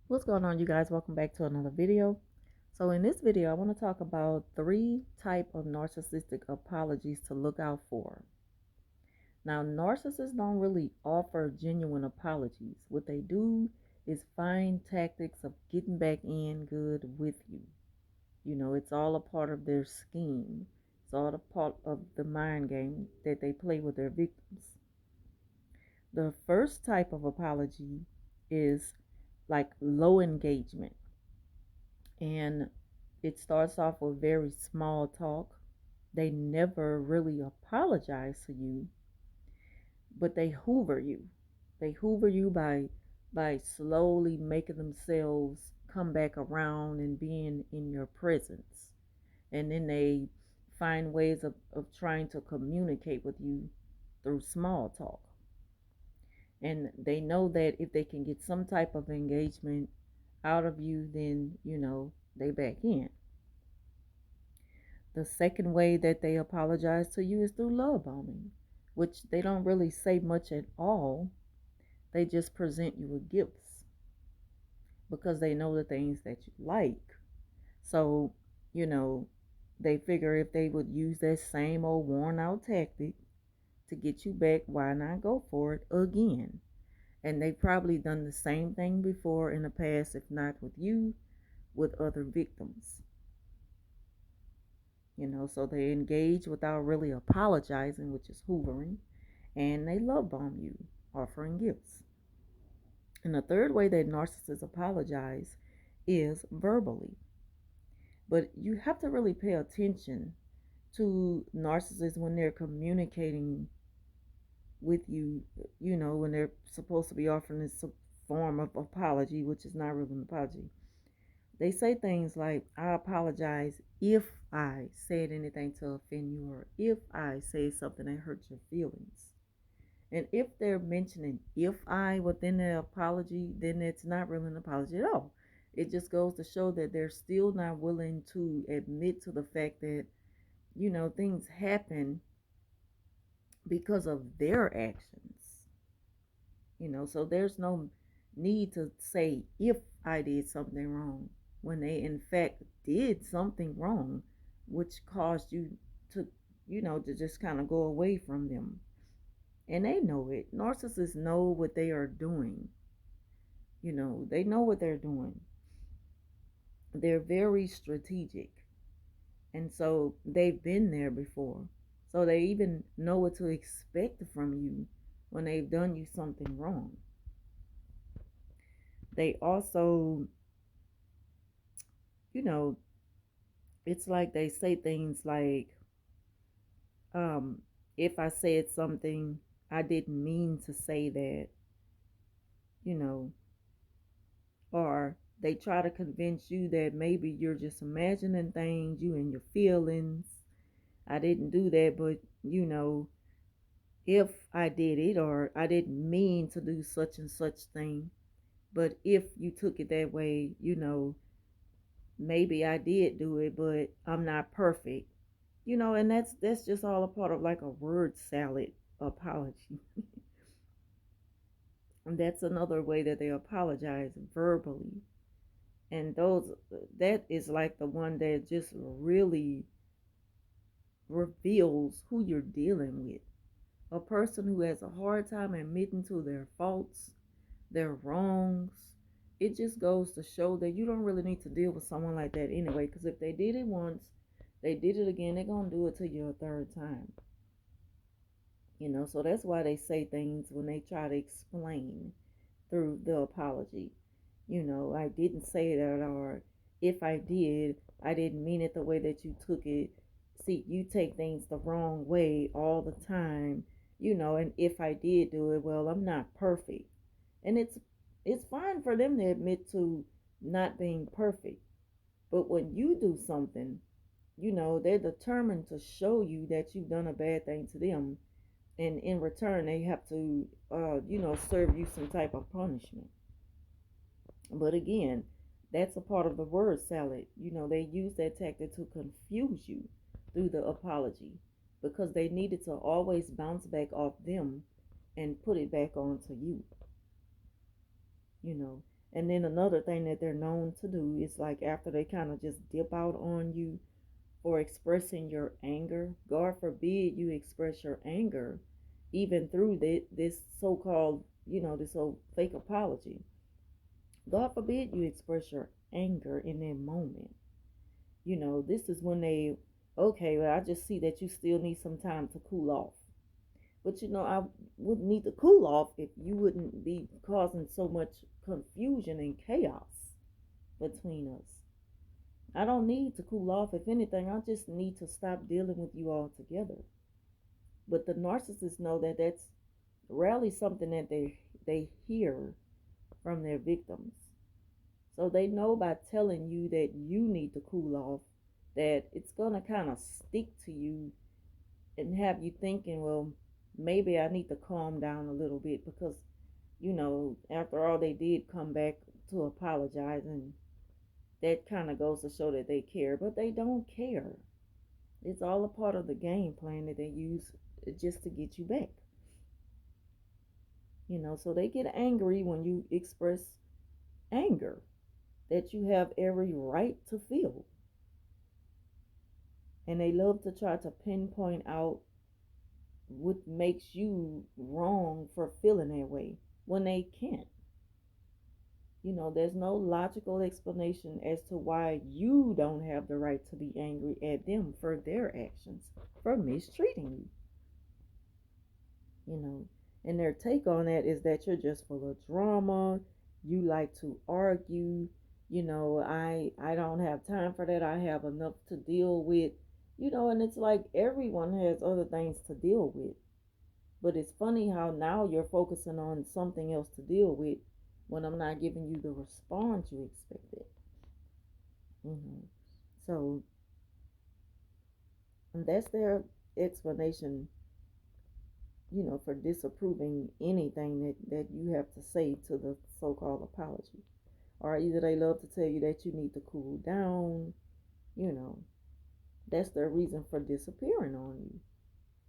What's going on, you guys? Welcome back to another video. So in this video, I want to talk about 3 type of narcissistic apologies to look out for. Now, narcissists don't really offer genuine apologies. What they do is find tactics of getting back in good with you. It's all a part of their scheme. It's all a part of the mind game that they play with their victims. The first type of apology is like low engagement. And it starts off with very small talk. They never really apologize to you, but they hoover you. They hoover you by slowly making themselves come back around and being in your presence. And then they find ways of trying to communicate with you through small talk. And they know that if they can get some type of engagement out of you, then, they back in. The second way that they apologize to you is through love bombing, which they don't really say much at all. They just present you with gifts because they know the things that you like. So, you know, they figure if they would use that same old worn out tactic to get you back, why not go for it again? And they've probably done the same thing before in the past, if not with you, with other victims. So they engage without really apologizing, which is hoovering, and they love bomb you, offering gifts. And the third way that narcissists apologize is verbally. But you have to really pay attention to narcissists when they're communicating with you, when they're supposed to be offering this form of apology, which is not really an apology. They say things like, I apologize if I said anything to offend you, or if I say something that hurt your feelings. And if they're mentioning if I within the apology, then it's not really an apology at all. It just goes to show that they're still not willing to admit to the fact that, things happen because of their actions. So there's no need to say if I did something wrong when they in fact did something wrong, which caused you to, to just kind of go away from them. And they know it. Narcissists know what they are doing. They know what they're doing. They're very strategic. And so they've been there before. So they even know what to expect from you when they've done you something wrong. They also, you know, it's like they say things like, um, if I said something, I didn't mean to say that, you know, or they try to convince you that maybe you're just imagining things, you and your feelings. I didn't do that, but if I did it, or I didn't mean to do such and such thing, but if you took it that way, maybe I did do it, but I'm not perfect. And that's just all a part of like a word salad apology. And that's another way that they apologize verbally. And that is like the one that just really reveals who you're dealing with. A person who has a hard time admitting to their faults, their wrongs. It just goes to show that you don't really need to deal with someone like that anyway, because if they did it once, they did it again, they're going to do it to you a third time. So that's why they say things when they try to explain through the apology. I didn't say that, or if I did, I didn't mean it the way that you took it. See, you take things the wrong way all the time, and if I did do it, well, I'm not perfect. And it's fine for them to admit to not being perfect. But when you do something, they're determined to show you that you've done a bad thing to them, and in return they have to serve you some type of punishment. But again, that's a part of the word salad. They use that tactic to confuse you through the apology, because they needed to always bounce back off them and put it back onto you. you know And then another thing that they're known to do is like after they kind of just dip out on you for expressing your anger, God forbid you express your anger even through this so-called, this old fake apology. God forbid you express your anger in that moment. This is when they, okay, well, I just see that you still need some time to cool off. But I wouldn't need to cool off if you wouldn't be causing so much confusion and chaos between us. I don't need to cool off. If anything, I just need to stop dealing with you altogether. But the narcissists know that that's rarely something that they hear from their victims. So they know by telling you that you need to cool off that it's gonna kind of stick to you and have you thinking, well, maybe I need to calm down a little bit because, after all, they did come back to apologize, and that kind of goes to show that they care, but they don't care. It's all a part of the game plan that they use just to get you back. So they get angry when you express anger that you have every right to feel. And they love to try to pinpoint out what makes you wrong for feeling that way when they can't. There's no logical explanation as to why you don't have the right to be angry at them for their actions, for mistreating you. And their take on that is that you're just full of drama, you like to argue, I don't have time for that. I have enough to deal with, and it's like everyone has other things to deal with. But it's funny how now you're focusing on something else to deal with when I'm not giving you the response you expected. hmm So, and that's their explanation, for disapproving anything that you have to say to the so-called apology. Or either they love to tell you that you need to cool down, you know, that's their reason for disappearing on you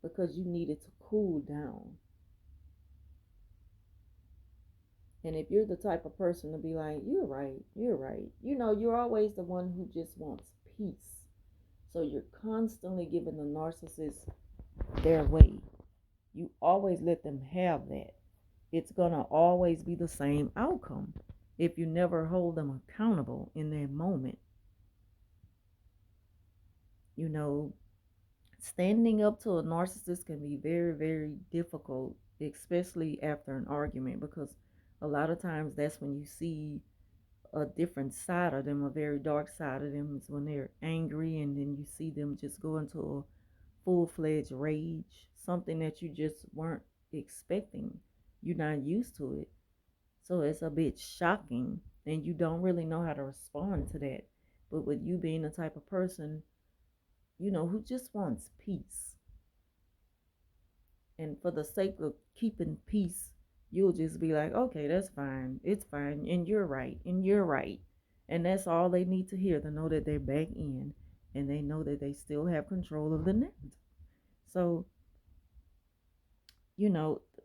because you needed to cool down. And if you're the type of person to be like, you're right, you're always the one who just wants peace. So you're constantly giving the narcissist their way. You always let them have that. It's going to always be the same outcome if you never hold them accountable in that moment. You know, standing up to a narcissist can be very, very difficult, especially after an argument, because a lot of times that's when you see a different side of them, a very dark side of them, is when they're angry, and then you see them just go into a full-fledged rage, something that you just weren't expecting. You're not used to it. So it's a bit shocking, and you don't really know how to respond to that. But with you being the type of person, who just wants peace, and for the sake of keeping peace, you'll just be like, okay, that's fine, it's fine, and you're right, and you're right. And that's all they need to hear, to know that they're back in, and they know that they still have control of the narrative. So,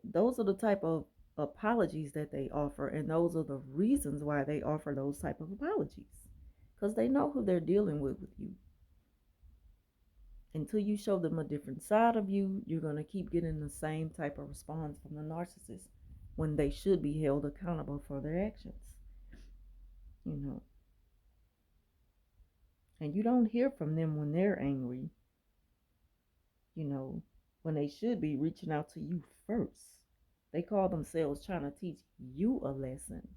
those are the type of apologies that they offer, and those are the reasons why they offer those type of apologies, because they know who they're dealing with you. Until you show them a different side of you, you're going to keep getting the same type of response from the narcissist when they should be held accountable for their actions. you know and you don't hear from them when they're angry, you know when they should be reaching out to you first. They call themselves trying to teach you a lesson,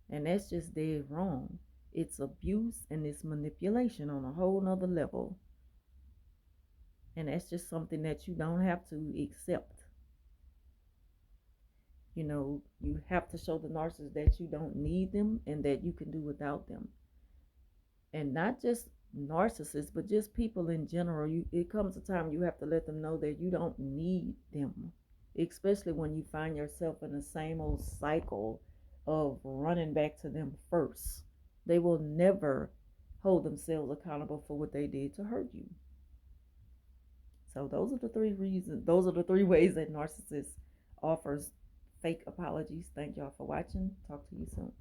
and that's just dead wrong. It's abuse and it's manipulation on a whole nother level, and that's just something that you don't have to accept. You have to show the narcissist that you don't need them and that you can do without them. And not just narcissists, but just people in general. It comes a time you have to let them know that you don't need them, especially when you find yourself in the same old cycle of running back to them first. They will never hold themselves accountable for what they did to hurt you. So those are the three reasons. Those are the three ways that narcissist offers fake apologies. Thank y'all for watching. Talk to you soon.